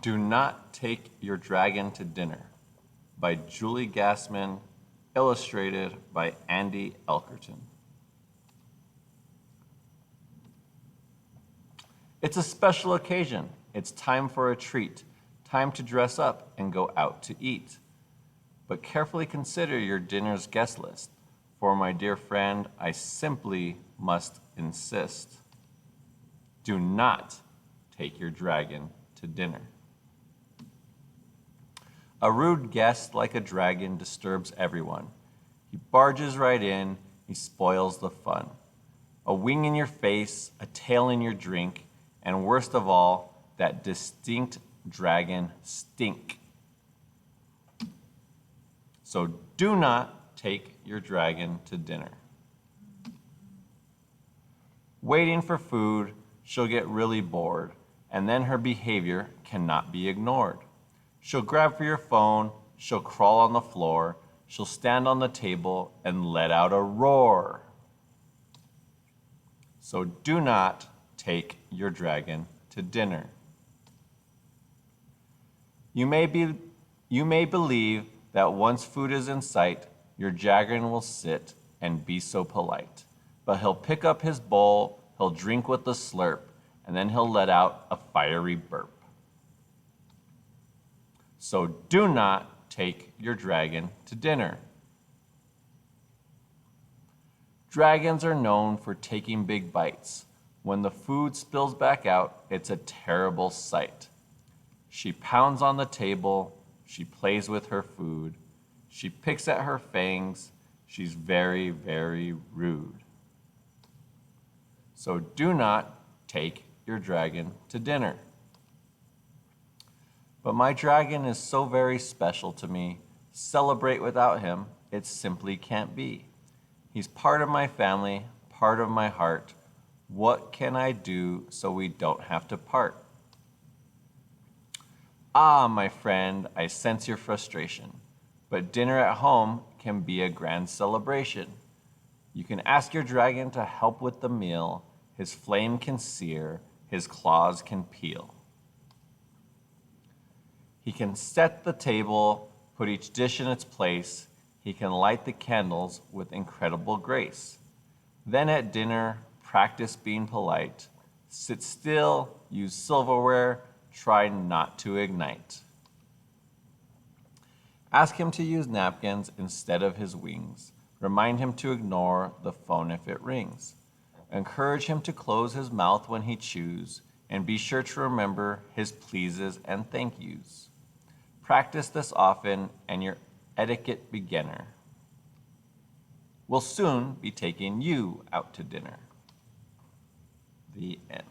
Do Not Take Your Dragon to Dinner by Julie Gassman, illustrated by Andy Elkerton. It's a special occasion. It's time for a treat, time to dress up and go out to eat. But carefully consider your dinner's guest list. For my dear friend, I simply must insist. Do not take your dragon to dinner. A rude guest like a dragon disturbs everyone. He barges right in, he spoils the fun. A wing in your face, a tail in your drink, and worst of all, that distinct dragon stink. So do not take your dragon to dinner. Waiting for food, she'll get really bored, and then her behavior cannot be ignored. She'll grab for your phone, she'll crawl on the floor, she'll stand on the table and let out a roar. So do not take your dragon to dinner. You may believe that once food is in sight, your dragon will sit and be so polite. But he'll pick up his bowl, he'll drink with a slurp, and then he'll let out a fiery burp. So do not take your dragon to dinner. Dragons are known for taking big bites. When the food spills back out, it's a terrible sight. She pounds on the table, she plays with her food, she picks at her fangs, she's very, very rude. So do not take your dragon to dinner. But my dragon is so very special to me. Celebrate without him, it simply can't be. He's part of my family, part of my heart. What can I do so we don't have to part? Ah, my friend, I sense your frustration, but dinner at home can be a grand celebration. You can ask your dragon to help with the meal. His flame can sear, his claws can peel. He can set the table, put each dish in its place. He can light the candles with incredible grace. Then at dinner, practice being polite. Sit still, use silverware, try not to ignite. Ask him to use napkins instead of his wings. Remind him to ignore the phone if it rings. Encourage him to close his mouth when he chews, and be sure to remember his pleases and thank yous. Practice this often, and your etiquette beginner will soon be taking you out to dinner. The end.